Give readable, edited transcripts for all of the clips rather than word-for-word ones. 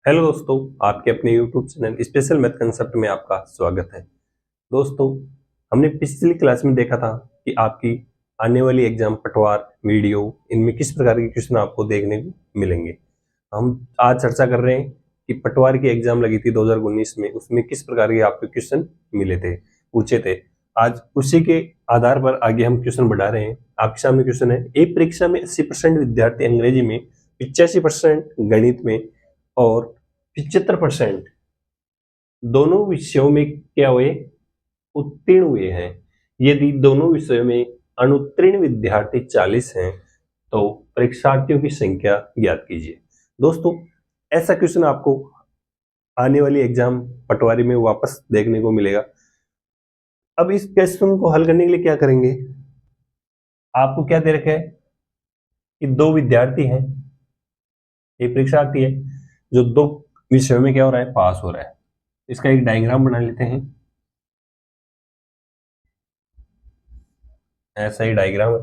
Hello दोस्तों, आपके अपने YouTube channel special math concept में आपका स्वागत है। दोस्तों, हमने पिछली क्लास में देखा था कि आपकी आने वाली एग्जाम पटवार, वीडियो, इनमें किस प्रकार के क्वेश्चन आपको देखने को मिलेंगे। हम आज चर्चा कर रहे हैं कि पटवार की एग्जाम लगी थी 2019 में, उसमें किस प्रकार के आपको क्वेश्चन मिले थे, पूछे थे। आज उसी के आधार पर आगे हम क्वेश्चन बढ़ा रहे हैं। आपके सामने क्वेश्चन है, एक परीक्षा में 80% विद्यार्थी अंग्रेजी में, 85% गणित में और 75% दोनों विषयों में क्या हुए, उत्तीर्ण हुए हैं। यदि दोनों विषयों में अनुत्तीर्ण विद्यार्थी 40 हैं तो परीक्षार्थियों की संख्या ज्ञात कीजिए। दोस्तों, ऐसा क्वेश्चन आपको आने वाली एग्जाम पटवारी में वापस देखने को मिलेगा। अब इस क्वेश्चन को हल करने के लिए क्या करेंगे, आपको क्या दे रखा है कि दो विद्यार्थी हैं, एक परीक्षार्थी है जो दो विषयों में क्या हो रहा है, पास हो रहा है। इसका एक डायग्राम बना लेते हैं। ऐसा ही डायग्राम है,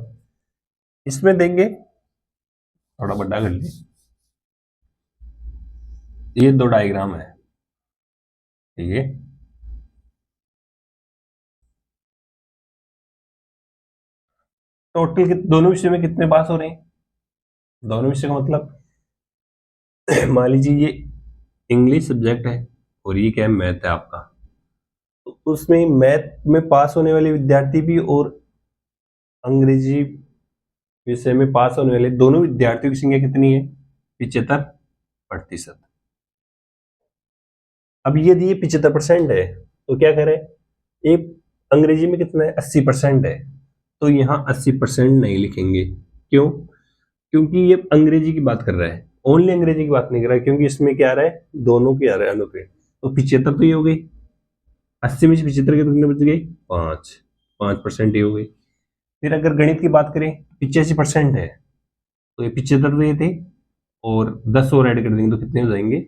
इसमें देंगे, थोड़ा बड़ा कर लीजिए। ये दो डायग्राम है, ठीक है। टोटल दोनों विषय में कितने पास हो रहे हैं, दोनों विषय का मतलब मान लीजिए ये इंग्लिश सब्जेक्ट है और ये क्या है, मैथ है आपका। तो उसमें मैथ में पास होने वाले विद्यार्थी भी और अंग्रेजी विषय में पास होने वाले दोनों विद्यार्थियों की संख्या कितनी है, 75%। अब यदि ये 75% है तो क्या करें, एक अंग्रेजी में कितना है, 80% है, तो यहाँ 80% नहीं लिखेंगे। क्यों? क्योंकि ये अंग्रेजी की बात कर रहा है, ओनली अंग्रेजी की बात नहीं कर रहा है, क्योंकि इसमें क्या आ रहा है, दोनों की आ रहा है अनुपात। तो 75 तो ये हो गई, 80 में से 75 के कितने बच गए, 5% ये हो गई। फिर अगर गणित की बात करें, 85% है तो ये 75 तो ये थे और 10 और ऐड कर देंगे तो कितने हो जाएंगे।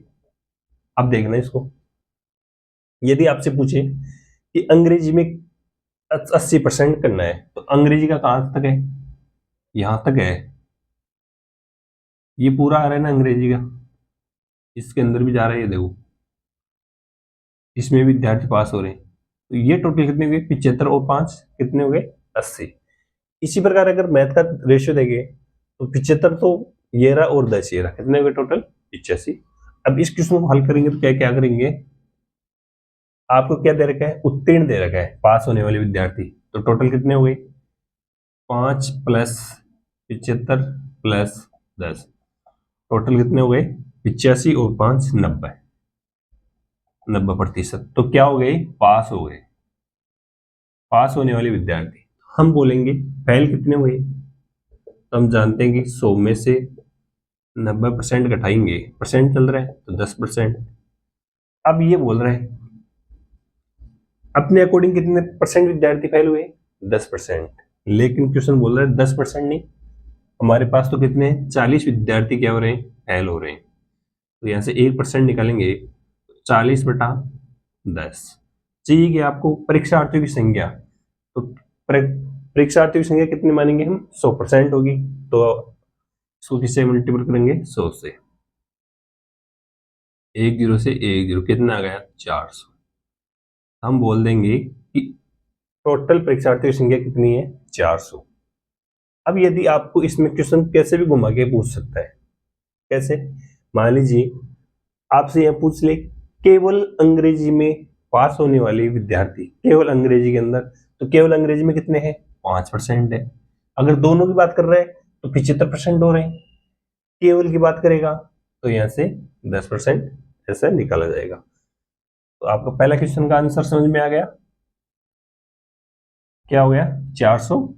अब देखना इसको, यदि आपसे पूछे कि अंग्रेजी में 80% करना है तो अंग्रेजी का कहां तक है, यहां तक है। ये पूरा आ रहा है ना अंग्रेजी का, इसके अंदर भी जा रहा है, ये देखो इसमें विद्यार्थी पास हो रहे हैं। तो ये टोटल कितने हुए, 75 और 5 कितने हो गए, 80। इसी प्रकार अगर मैथ का रेशियो देंगे तो 75 तो ये रहा और 10 ये रहा, कितने हुए टोटल, 85। अब इस क्वेश्चन को हल करेंगे तो क्या क्या करेंगे, आपको क्या दे रखा है, उत्तीर्ण दे रखा है, पास होने वाले विद्यार्थी। तो टोटल कितने हो गए, 5 प्लस 75 प्लस 10, टोटल कितने हो गए, 85 और 5 90%। तो क्या हो गई, पास हो गए, पास होने वाले विद्यार्थी। हम बोलेंगे फेल कितने हुए, तो हम जानते हैं कि 100 में से 90% घटाएंगे, परसेंट चल रहा है तो 10%। अब ये बोल रहे हैं अपने अकॉर्डिंग कितने परसेंट विद्यार्थी फेल हुए, 10%। लेकिन क्वेश्चन बोल रहा है 10% नहीं, हमारे पास तो कितने 40 विद्यार्थी क्या हो रहे हैं, फेल हो रहे हैं। तो यहां से 1% निकालेंगे, 40/10 चाहिए कि आपको परीक्षार्थियों की संख्या। तो परीक्षार्थियों की संख्या कितनी मानेंगे हम, 100% होगी। तो इसको किससे मल्टीपल करेंगे, 100 से। 10 से 10 कितना आ गया, 400। हम बोल देंगे कि टोटल परीक्षार्थियों की संख्या कितनी है, 400। अब यदि आपको इसमें क्वेश्चन कैसे भी घुमा के पूछ सकता है, कैसे, मान लीजिए आपसे यह पूछ ले केवल अंग्रेजी में पास होने वाले विद्यार्थी, केवल अंग्रेजी के अंदर, तो केवल अंग्रेजी में कितने हैं, 5% है। अगर दोनों की बात कर रहे हैं तो 75% हो रहे हैं। केवल की बात करेगा तो यहां से 10% ऐसा निकाला जाएगा। तो आपका पहला क्वेश्चन का आंसर समझ में आ गया, क्या हो गया, 400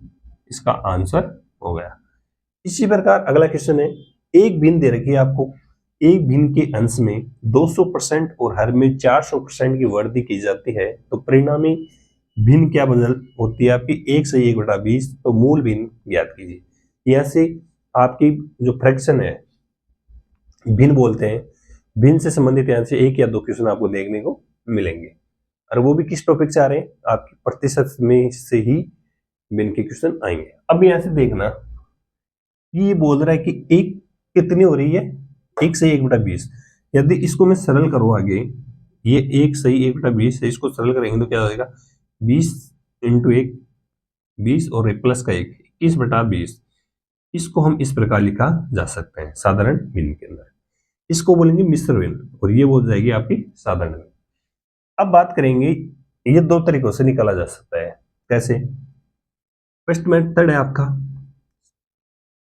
इसका आंसर हो गया। इसी प्रकार अगला क्वेश्चन है, एक भिन्न दे रखी है आपको, एक भिन्न के अंश में 200% और हर में 400% की वृद्धि की जाती है, तो परिणामी भिन्न क्या बदल होती है आपकी, 1/1/20। तो मूल भिन्न ज्ञात कीजिए। यहां से आपकी जो फ्रैक्शन है, भिन्न बोलते हैं, भिन्न से संबंधित यहाँ से एक या दो क्वेश्चन आपको देखने को मिलेंगे, और वो भी किस टॉपिक से आ रहे हैं, आपके प्रतिशत में से ही भिन्न के क्वेश्चन आएंगे। अब यहां से देखना, ये बोल रहा है कि एक कितनी हो रही है, 1/1/20। यदि इसको मैं सरल करूँ आगे, ये 1 सही 1/20 है, इसको सरल करेंगे तो क्या हो जाएगा 20 इंटू 1 20 और एक प्लस का 1 21/20। इसको हम इस प्रकार लिखा जा सकते हैं साधारण भिन्न के अंदर। इसको बोलेंगे मिश्र भिन्न और ये हो जाएगी आपकी साधारण भिन्न। अब बात करेंगे, ये दो तरीकों से निकाला जा सकता है। कैसे? फर्स्ट मेथड है आपका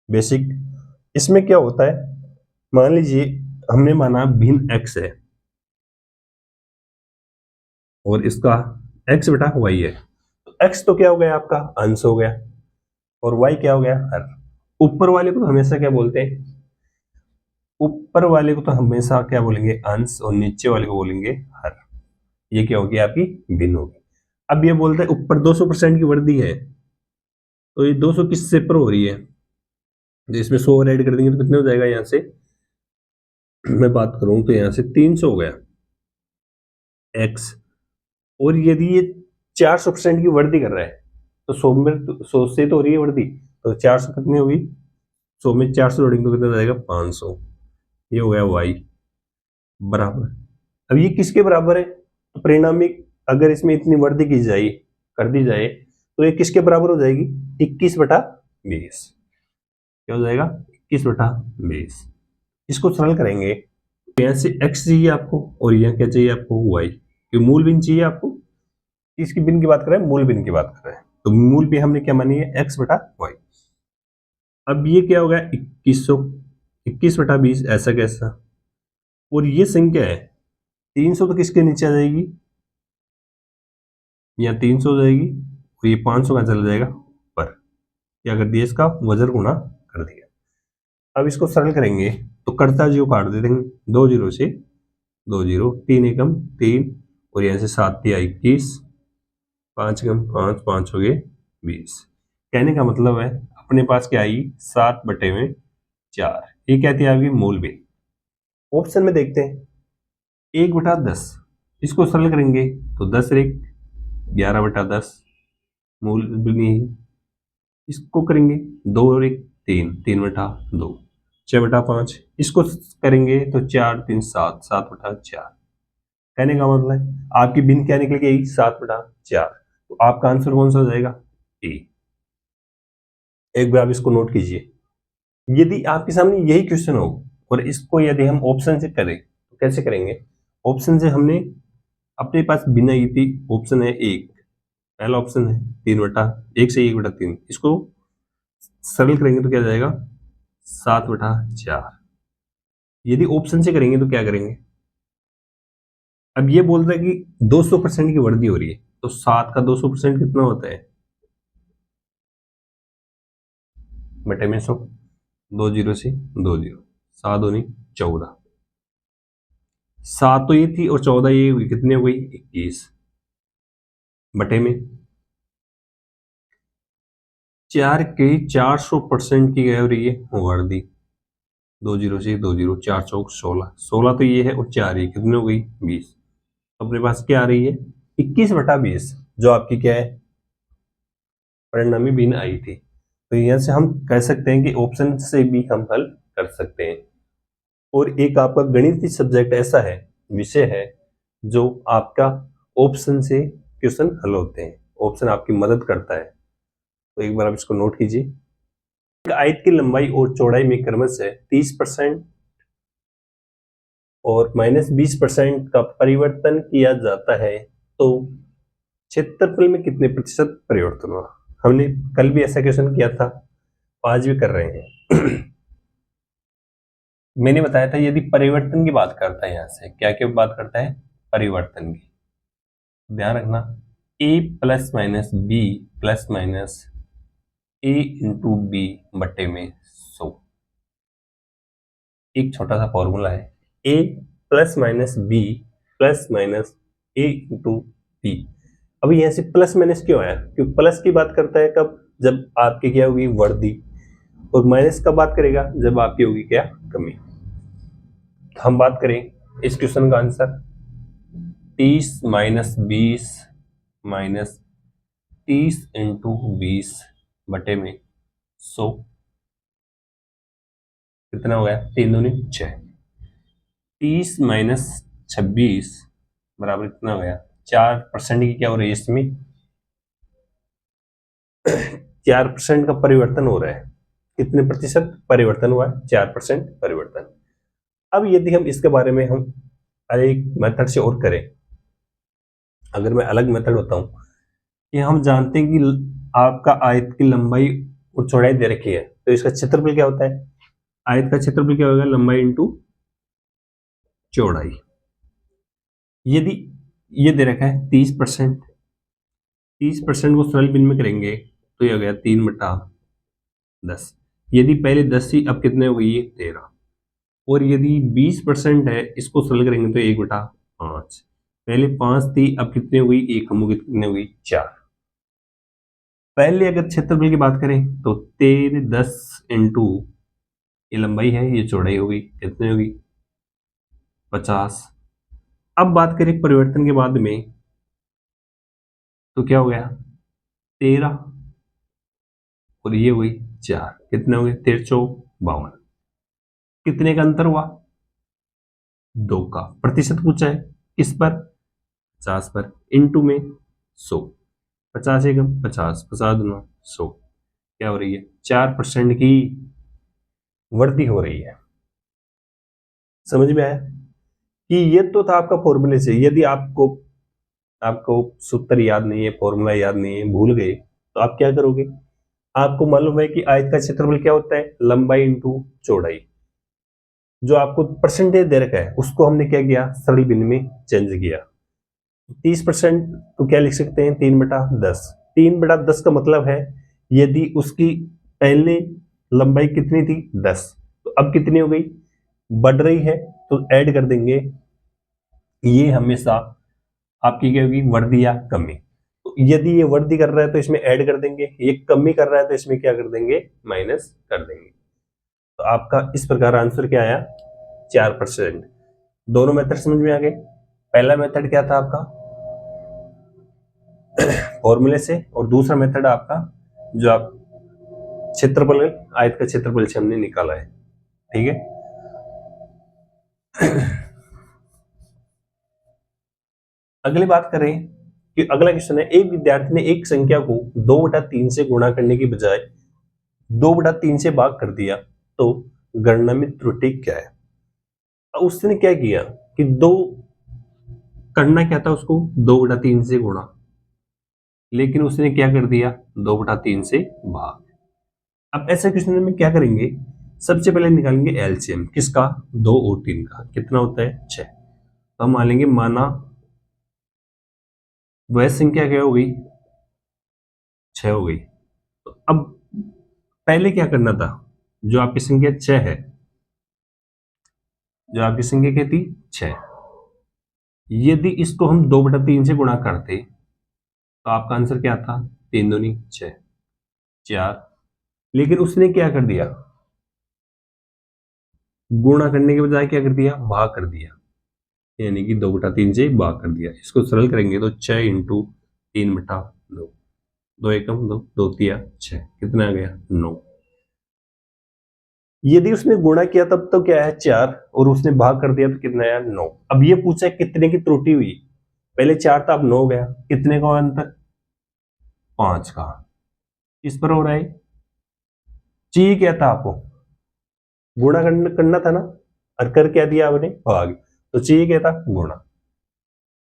बेसिक। इसमें क्या होता है, मान लीजिए हमने माना भिन्न x है और इसका x बटा y है, तो x तो क्या हो गया आपका अंश हो गया और y क्या हो गया हर। ऊपर वाले को तो हमेशा क्या बोलते हैं, ऊपर वाले को तो हमेशा क्या बोलेंगे अंश और नीचे वाले को बोलेंगे हर। ये क्या होगी आपकी भिन्न होगी। अब ये बोलते हैं ऊपर 200% की वृद्धि है, तो ये 200 किससे पर हो रही है, तो इसमें 100 और ऐड कर देंगे तो कितने हो जाएगा, यहाँ से मैं बात करूं तो यहाँ से 300 हो गया x। और यदि ये 400% की वृद्धि कर रहा है तो 100 में 100 से तो हो रही है वृद्धि, तो 400 कितनी होगी, 100 में 400 जोड़ेंगे तो कितना जाएगा 500। ये हो गया y बराबर। अब ये किसके बराबर है, तो परिणामी अगर इसमें इतनी वृद्धि की जाए कर दी जाए तो ये किसके बराबर हो जाएगी 21/20। क्या हो जाएगा 21/20। इसको सरल करेंगे तो यहाँ से x चाहिए आपको और यहाँ क्या चाहिए आपको y, क्योंकि मूल भिन्न चाहिए आपको। इसकी भिन्न की बात कर रहे हैं, मूल भिन्न की बात कर रहे हैं, तो मूल भी हमने क्या मानी है x/y। अब ये क्या होगा 2100 21/20 ऐसा कैसा, और ये संख्या है 300 तो किसके नीचे आ जाएगी, यहाँ 300 हो जाएगी और ये 500 का चला जाएगा पर, क्या कर दिया इसका वजन गुणा कर दिया। अब इसको सरल करेंगे तो कर्ता जीरो काट दे देंगे, 2 जीरो से 2 जीरो, 3 एकम 3 और यहाँ से 7 तिया 21, 5 एकम 5 5 हो गए 20। कहने का मतलब है अपने पास क्या आई 7/4। ये क्या थी आपकी मूल भी। ऑप्शन में देखते हैं 1/10, इसको सरल करेंगे तो 10 एक 11/10 मूल भी नहीं। इसको करेंगे 2 और 1 3 3/2 6/5। इसको करेंगे तो 4 3 7 7/4। कहने का मतलब है आपकी भिन्न क्या निकल गई 7/4, तो आपका आंसर कौन सा हो जाएगा ए। एक बार आप इसको नोट कीजिए। यदि आपके सामने यही क्वेश्चन हो और इसको यदि हम ऑप्शन से करें तो कैसे करेंगे, ऑप्शन से हमने अपने पास भिन्न आई थी, ऑप्शन है एक, पहला ऑप्शन है 3/1 से 1/3, इसको सरल करेंगे तो क्या जाएगा 7/4। यदि ऑप्शन से करेंगे तो क्या करेंगे, अब ये बोल रहा है कि 200% की वृद्धि हो रही है, तो 7 का 200% कितना होता है बटे में 100, 2 जीरो से 2 जीरो, 7 दूनी 14, 7 तो ये थी और 14 ये हुई, कितनी हो गई 21 बटे में 4 के 400% की क्या हो रही है वृद्धि, 2 जीरो से 2 जीरो, 4 चौक 16, 16 तो ये है और 4 ये कितनी हो गई 20। अपने पास क्या आ रही है 21/20, जो आपकी क्या है परिणामी भिन्न आई थी। तो यहाँ से हम कह सकते हैं कि ऑप्शन से भी हम हल कर सकते हैं। और एक आपका गणितीय सब्जेक्ट ऐसा है, विषय है, जो आपका ऑप्शन से क्वेश्चन हल होते हैं, ऑप्शन आपकी मदद करता है। तो एक बार आप इसको नोट कीजिए। एक आयत की लंबाई और चौड़ाई में क्रमशः 30% और -20% का परिवर्तन किया जाता है, तो क्षेत्रफल में कितने प्रतिशत परिवर्तन हुआ। हमने कल भी ऐसा क्वेश्चन किया था, आज भी कर रहे हैं। मैंने बताया था यदि परिवर्तन की बात करता है, यहां से क्या क्या बात करता है परिवर्तन की, ध्यान रखना a plus minus B plus minus a into B बटे में 100। एक छोटा सा फॉर्मूला है a plus minus B plus minus a into B. अभी यहां से प्लस माइनस क्यों आया, क्योंकि प्लस की बात करता है कब, जब आपकी क्या होगी वृद्धि, और माइनस कब बात करेगा जब आपकी होगी क्या कमी। हम बात करें इस क्वेश्चन का आंसर 30 माइनस 20 माइनस 30 इंटू 20 बटे में 100, कितना हो गया 3 दूनी 6। 30 माइनस 26 बराबर कितना हो गया 4% की क्या हो रही है इसमें 4% का परिवर्तन हो रहा है। कितने प्रतिशत परिवर्तन हुआ है 4% परिवर्तन। अब यदि हम इसके बारे में हम एक मेथड से और करें, अगर मैं अलग मेथड बताऊं कि हम जानते हैं कि आपका आयत की लंबाई और चौड़ाई दे रखी है, तो इसका क्षेत्रफल क्या होता है, आयत का क्षेत्रफल क्या होगा लंबाई इंटू चौड़ाई। यदि ये दे रखा है 30%, 30% को सरल भिन्न में करेंगे तो ये हो गया 3/10। यदि पहले 10 थी अब कितने हो गई ये 13, और यदि 20% है इसको सरल करेंगे तो 1/5। पहले 5 थी अब कितने हो गई 1 कम हो गई, कितने हो गई 4। पहले अगर क्षेत्रफल की बात करें तो 13/10 इंटू ये लंबाई है ये चौड़ाई हो गई, कितनी होगी 50। अब बात करें परिवर्तन के बाद में तो क्या हो गया 13 और ये हुई 4, कितने हो गए 1352। कितने का अंतर हुआ 2 का। प्रतिशत पूछा है किस पर 50 पर, इंटू में 100, 50 एकम 50, 50 दूना 100, क्या हो रही है 4% की वृद्धि हो रही है। समझ में आया कि ये तो था आपका फॉर्मूले से। यदि आपको आपको सूत्र याद नहीं है, फॉर्मूला याद नहीं है, भूल गए तो आप क्या करोगे, आपको मालूम है कि आयत का क्षेत्रफल क्या होता है लंबाई इंटू चौड़ाई। जो आपको परसेंटेज दे रखा है उसको हमने क्या किया सरल भिन्न में चेंज किया। 30% तो क्या लिख सकते हैं 3/10। 3/10 का मतलब है यदि उसकी पहले लंबाई कितनी थी 10, तो अब कितनी हो गई बढ़ रही है तो ऐड कर देंगे। ये हमेशा आपकी क्या होगी वृद्धि या कमी। तो यदि ये वृद्धि कर रहा है तो इसमें ऐड कर देंगे, ये कमी कर रहा है तो इसमें क्या कर देंगे माइनस कर देंगे। तो आपका इस प्रकार आंसर क्या आया 4%। दोनों मेथड समझ में आ गए। पहला मेथड क्या था आपका फॉर्मूले से, और दूसरा मेथड आपका जो आप क्षेत्रफल आयत का क्षेत्रफल से हमने निकाला है। ठीक है अगली बात करें कि अगला क्वेश्चन है एक विद्यार्थी ने एक संख्या को 2/3 से गुणा करने की बजाय 2/3 से भाग कर दिया, तो गणना में त्रुटि क्या है। उसने क्या किया कि दो करना क्या था उसको 2/3 से गुणा, लेकिन उसने क्या कर दिया 2/3 से भाग। अब ऐसे क्वेश्चन में क्या करेंगे, सबसे पहले निकालेंगे एलसीएम किसका 2 और 3 का, कितना होता है 6। तो हम मान लेंगे माना वह संख्या क्या हो गई 6 हो गई। तो अब पहले क्या करना था, जो आपकी संख्या 6 है, जो आपकी संख्या क्या थी 6, यदि इसको हम 2/3 से गुणा करते तो आपका आंसर क्या था 3 दूनी 6 4। लेकिन उसने क्या कर दिया गुणा करने के बजाय क्या कर दिया भाग कर दिया, यानी कि 2/3 से भाग कर दिया। इसको सरल करेंगे तो 6 इंटू 3/2, 2 एकम 2, 2 तिया 6, कितना आ गया 9। यदि उसने गुणा किया तब तो क्या है 4, और उसने भाग कर दिया तो कितना आया 9। अब ये पूछा कितने की त्रुटि हुई, पहले 4 था अब 9 गया, कितने का अंतर 5 का। इस पर हो रहा है चाहिए क्या था आपको गुणा करना था ना, और कर क्या दिया आपने भाग, तो चाहिए क्या था गुणा।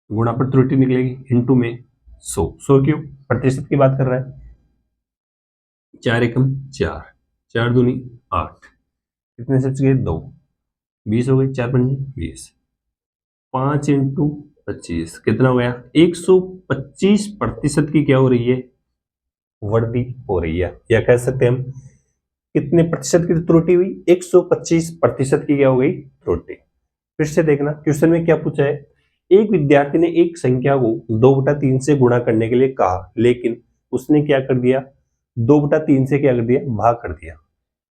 गुणा पर त्रुटि निकलेगी इंटू में 100, 100 क्यों प्रतिशत की बात कर रहा है। 4 एकम 4, 4 दूनी 8, कितने से गए 2, 20 हो गई, 4 पंजे 20, 5 इंटू 25 कितना हो गया 125% की क्या हो रही है वृद्धि हो रही है, या कह सकते हैं हम कितने प्रतिशत की त्रुटि हुई 125% की क्या हो गई त्रुटि। फिर से देखना क्वेश्चन में क्या पूछा है, एक विद्यार्थी ने एक संख्या को 2/3 से गुणा करने के लिए कहा, लेकिन उसने क्या कर दिया 2/3 से क्या कर दिया भाग कर दिया।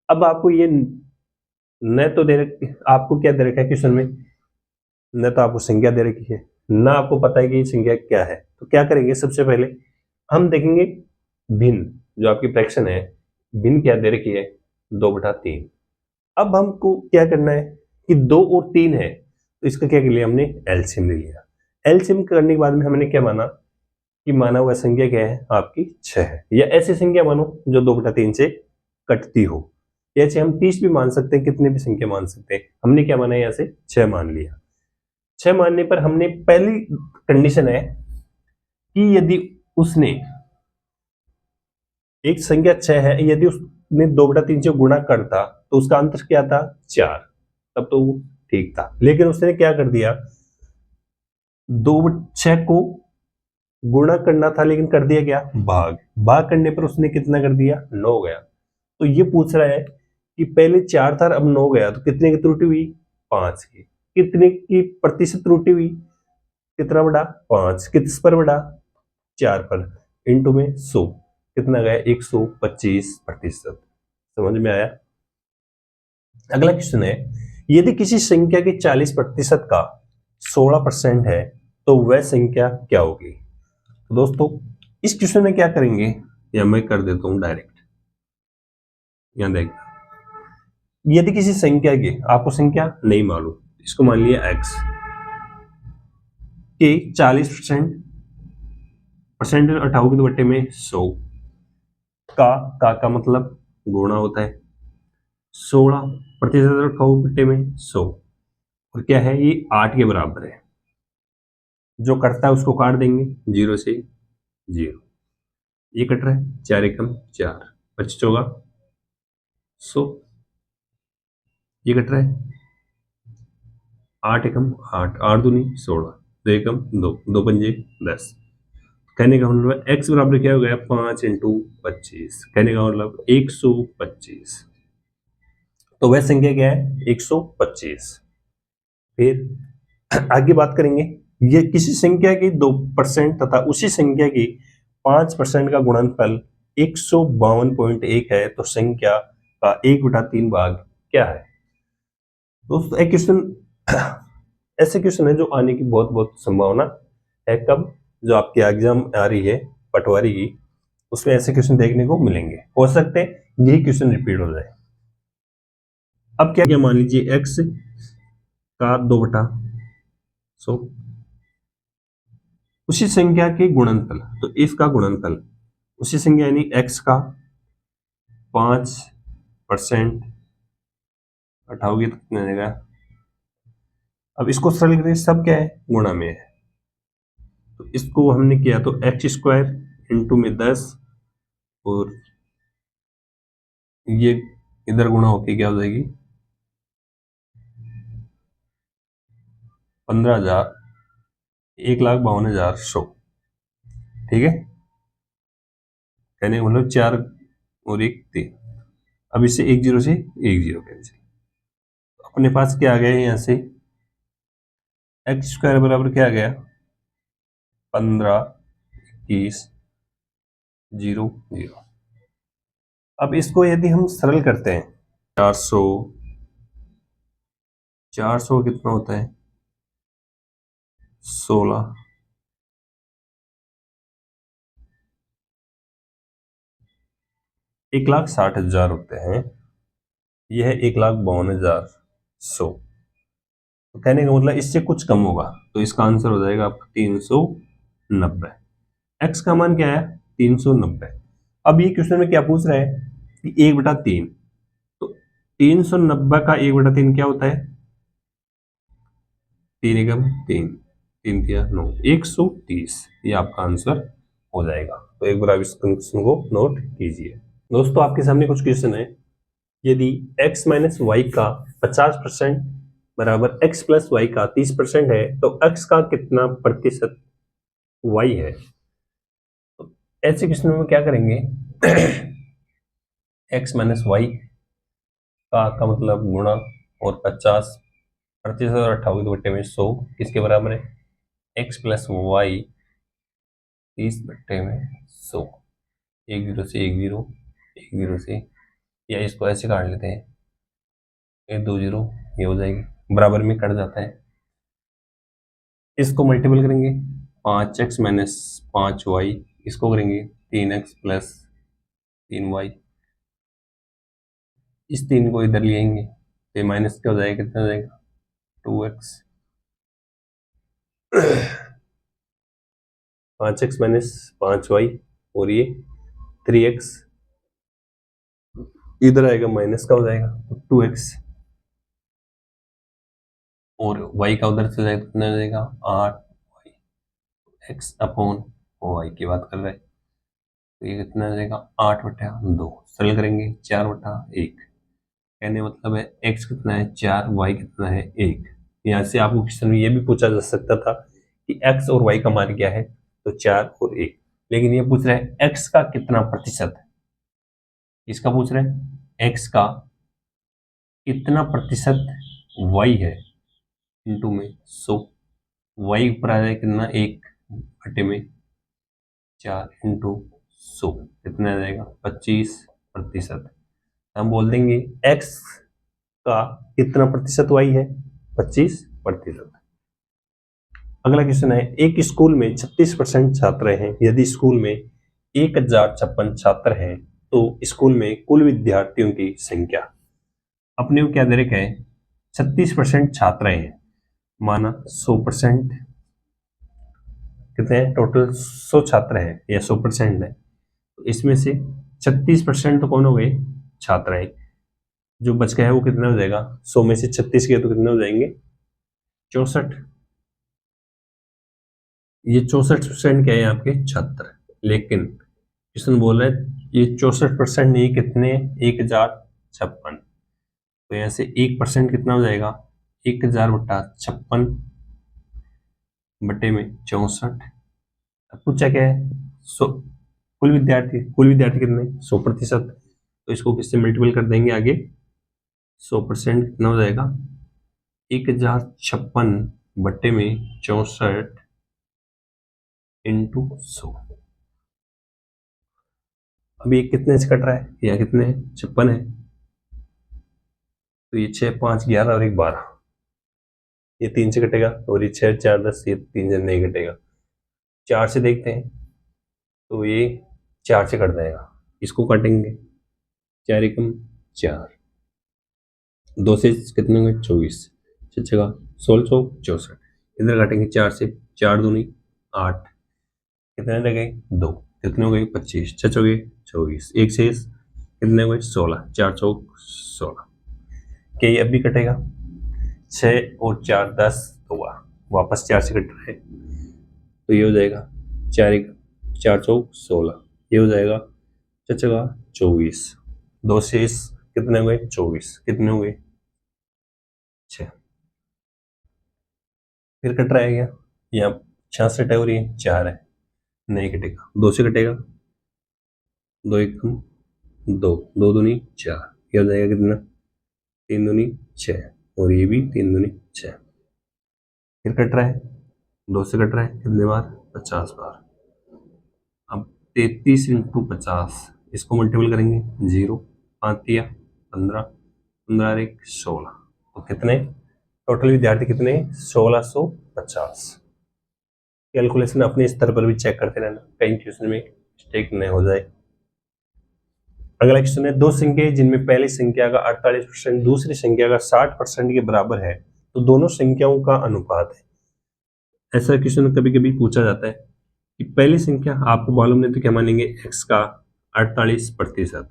अब आपको ये न तो दे आपको क्या दे रखा है क्वेश्चन में, न तो आपको संख्या दे रखी है ना आपको पता है कि ये संख्या क्या है। तो क्या करेंगे सबसे पहले हम देखेंगे भिन्न, जो आपकी फ्रैक्शन है भिन्न क्या दे रखी है 2/3। अब हमको क्या करना है कि 2 और 3 है, तो इसका क्या कर लिया हमने, एलसीएम ले लिया। एलसीएम करने के बाद में हमने क्या माना कि माना हुआ संख्या क्या है आपकी 6 है, या ऐसी संख्या मानो जो 2/3 से कटती हो। ऐसे हम 30 भी मान सकते हैं, कितने भी संख्या मान सकते हैं। हमने क्या माना यहाँ से 6 मान लिया। 6 मानने पर हमने पहली कंडीशन है कि यदि उसने एक संख्या 6 है, यदि उसने 2/3 से गुणा करता तो उसका अंतर क्या था 4, तब तो वो ठीक था। लेकिन उसने क्या कर दिया, 6 को गुणा करना था लेकिन कर दिया क्या, भाग। भाग करने पर उसने कितना कर दिया, 9 गया। तो ये पूछ रहा है कि पहले 4 था अब 9 गया, तो कितने की त्रुटि हुई, 5 की। कितने की प्रतिशत त्रुटि हुई, कितना बढ़ा, 5। किस पर बढ़ा, 4 पर। इंटू में 100, कितना गया, 125%। समझ में आया। अगला क्वेश्चन है, यदि किसी संख्या के 40% का 16% है तो वह संख्या क्या होगी। तो दोस्तों इस क्वेश्चन में क्या करेंगे, या मैं कर देता हूं डायरेक्ट। यहां देखिए, यदि किसी संख्या के, आपको संख्या नहीं मालूम, इसको मान लिया x के 40% परसेंटेज उठाओगे तो बट्टे में 100 का मतलब गुणा होता है 16% उठाओ बट्टे में 100, और क्या है ये 8 के बराबर है। जो कटता है उसको काट देंगे, 0 से 0, ये कट रहा है, 4 एकम 4, 25 होगा 100, ये कट रहा है 8 एकम 8, 8 दूनी 16, 2 एकम 2, 2 पंजे 10। कहने का मतलब x बराबर क्या हो गया, 5 इंटू 25, कहने का मतलब 125। तो वह संख्या क्या है, 125। फिर आगे बात करेंगे, ये किसी संख्या की 2% तथा उसी संख्या की 5% का गुणनफल 152.1 है तो संख्या का 1/3 भाग क्या है। दोस्तों एक क्वेश्चन ऐसे क्वेश्चन है जो आने की बहुत बहुत संभावना है। कब, जो आपकी एग्जाम आ रही है पटवारी की, उसमें ऐसे क्वेश्चन देखने को मिलेंगे। हो सकते हैं यही क्वेश्चन रिपीट हो जाए। अब क्या मान लीजिए x का 2/100 उसी संख्या के गुणनफल, तो इसका गुणनफल उसी संख्या यानी x का 5% हटाओगे तो कितना आएगा। अब इसको सरल करें, सब क्या है, गुणा में है, तो इसको हमने किया तो x² इंटू में 10, और ये इधर गुणा होके क्या हो जाएगी 15,000, 1,52,100। ठीक है, कहने का मतलब 4 और 1 3। अब इससे 1 0 से 1 0 कैंसिल, अपने पास क्या आ गया यहाँ से, x² बराबर क्या आ गया 15, 21, 0 0। अब इसको यदि हम सरल करते हैं, 400, 400 कितना होता है 16, 1,60,000 होते हैं, यह है 1,52,100। तो कहने का मतलब इससे कुछ कम होगा, तो इसका आंसर हो जाएगा आपका 390। x का मान क्या है 390। अब ये क्वेश्चन में क्या पूछ रहा है कि 1/3, तो 390 का 1/3 क्या होता है, 3 एकम 3, 3 तिया 9, 130। ये आपका आंसर हो जाएगा। तो एक बार आप इस क्वेश्चन को नोट कीजिए। दोस्तों आपके सामने कुछ क्वेश्चन है, यदि x माइनस वाई का 50% बराबर x प्लस वाई का 30% है तो x का कितना प्रतिशत y है। तो ऐसे क्वेश्चन में क्या करेंगे x माइनस वाई का मतलब गुणा, और 50% और 58/100 किसके बराबर है, x प्लस वाई 30/100। 1 0 से 1 0, 1 0 से, या इसको ऐसे काट लेते हैं, 1 2 0, ये हो जाएगी, बराबर में कट जाता है। इसको मल्टीपल करेंगे, 5x माइनस 5y, इसको करेंगे 3x प्लस 3y, इस 3 को इधर ले आएंगे तो माइनस क्या हो जाएगा, कितना हो जाएगा 2x। 5x माइनस 5y और ये 3x इधर आएगा माइनस का हो जाएगा तो 2x और y का उधर से जाएगा कितना हो जाएगा 8y x अपॉन y की बात कर रहे हैं तो ये कितना हो जाएगा 8/2 सरल करेंगे 4/1 कहने मतलब है x कितना है 4 y कितना है 1। यहाँ से आपको क्वेश्चन में ये भी पूछा जा सकता था कि x और y का मान क्या है तो 4 और 1, लेकिन ये पूछ रहा है x का कितना प्रतिशत है। इसका पूछ रहे हैं x का कितना प्रतिशत y है इंटू में 100, y ऊपर आ जाए कितना 1/4 इंटू 100 कितना आ जाएगा 25%। हम बोल देंगे x का कितना प्रतिशत y है 25%। अगला क्वेश्चन है एक स्कूल में 36% छात्र हैं, यदि स्कूल में 1056 छात्र हैं तो स्कूल में कुल विद्यार्थियों की संख्या। अपने को क्या दे रखा है 36% छात्र हैं, माना 100% कितने हैं टोटल 100 छात्र हैं या 100% है तो इसमें से 36% तो कौन हो गए छात्र हैं, जो बच गया है वो कितना हो जाएगा 100 में से 36 के तो कितने हो जाएंगे 64। ये 64% क्या है आपके छात्र, लेकिन क्वेश्चन बोल रहा है ये 64% नहीं कितने 1056 तो यहाँ से 1% कितना हो जाएगा 1000/56 बटे में 64। अब पूछा क्या है कुल विद्यार्थी कितने 100%, तो इसको किससे मल्टीपल कर देंगे आगे 100% कितना हो जाएगा 1056 बटे में 64 इंटू 100। अब ये कितने से कट रहा है या कितने 56 है तो ये 6 5 11 और 1 12, ये 3 से कटेगा और ये 6 4 10, ये 3 से नहीं कटेगा। 4 से देखते हैं तो ये 4 से कट जाएगा, इसको काटेंगे 4 एकम 4, 2 से कितने होंगे 24, 6 6 16 64, इधर काटेंगे 4 से 4 दूनी 8, कितने रह गए 2, कितने हो गए 25, 6 हो गए 24, 1 से कितने हो गए 16, 4 चौक 16, क्या ये अभी कटेगा 6 और 4 10 हुआ, वापस 4 से कट रहा है तो ये हो जाएगा 4 चौक 16, ये हो जाएगा 6 6 24, 2 से कितने हुए 24, कितने हुए 6, फिर कट रहा है क्या यहाँ 66 है और ये 4 है नहीं कटेगा, 2 से कटेगा 2 1 2, 2 दूनी 4, ये हो जाएगा कितना 3 दूनी 6 और ये भी 3 दूनी 6, फिर कट रहा है 2 से कट रहा है कितने बार 50 बार। अब 33 इंटू 50 इसको मल्टीपल करेंगे 0 5 दिया 15 15 1 16, तो कितने टोटल विद्यार्थी कितने 1650। कैलकुलेशन अपने स्तर पर भी चेक करते रहना, कहीं क्वेश्चन में मिस्टेक नहीं हो जाए। अगला क्वेश्चन है दो संख्या जिनमें पहली संख्या का 48% दूसरी संख्या का 60% के बराबर है तो दोनों संख्याओं का अनुपात है। ऐसा क्वेश्चन कभी कभी पूछा जाता है कि पहली संख्या आपको मालूम नहीं तो क्या मानेंगे x का 48%,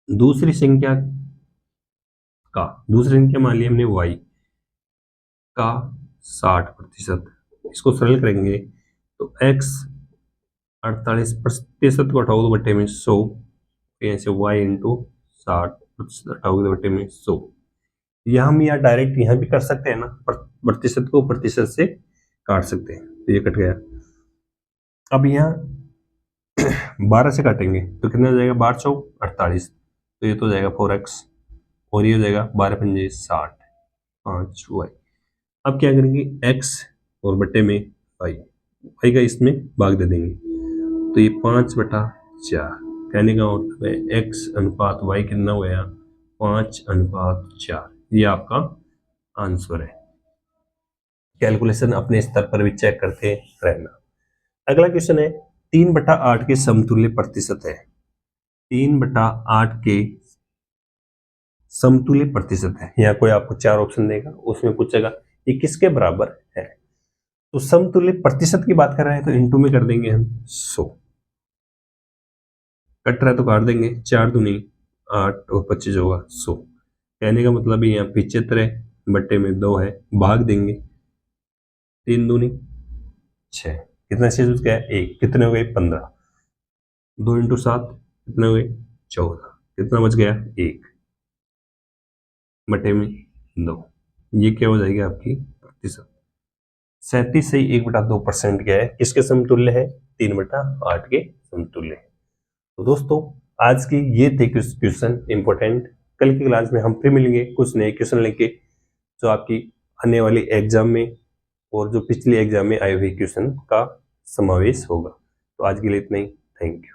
दूसरी संख्या मान लिया हमने y का 60%, इसको सरल करेंगे तो x 48% को हटाओ तो बटे में 100, ऐसे y इंटू 60% हटाओगे तो बटे में 100। यह हम या डायरेक्ट यहाँ भी कर सकते हैं ना, प्रतिशत को प्रतिशत से काट सकते हैं तो ये कट गया। अब यहाँ 12 से काटेंगे तो कितना हो जाएगा 12 चौक 48, तो ये तो हो जाएगा 4x और ये हो जाएगा 12 पंजे 60 5y। अब क्या करेंगे x और बटे में y का इसमें भाग दे देंगे तो ये 5/4, कहने का मतलब है x अनुपात y कितना हो गया 5/4, ये आपका आंसर है। कैलकुलेशन अपने स्तर पर भी चेक करते रहना। अगला क्वेश्चन है 3/8 के समतुल्य प्रतिशत है, 3/8 के समतुल्य प्रतिशत है। यहाँ कोई आपको 4 ऑप्शन देगा, उसमें पूछेगा ये किसके बराबर है। तो समतुल्य प्रतिशत की बात कर रहे हैं तो इनटू में कर देंगे हम 100, कट रहा है तो काट देंगे, 4 दूनी 8 और 25 होगा 100। कहने का मतलब ये यहाँ 75 है, बट्टे में 2 है, भाग देंगे 3 दूनी 6, कितना शेष बच गया 1, कितने हो गए 15, 2 इंटू 7 कितने हो गए 14, कितना बच गया 1 बटे में 2। ये क्या हो जाएगी आपकी प्रतिशत। 37 से 1/2% क्या है, किसके समतुल्य है, 3/8 के समतुल्य है। तो दोस्तों आज की ये थे क्वेश्चन इंपॉर्टेंट। कल की क्लास में हम फिर मिलेंगे कुछ नए क्वेश्चन लेके जो आपकी आने वाली एग्जाम में और जो पिछले एग्जाम में आए हुए क्वेश्चन का समावेश होगा। तो आज के लिए इतना ही, थैंक यू।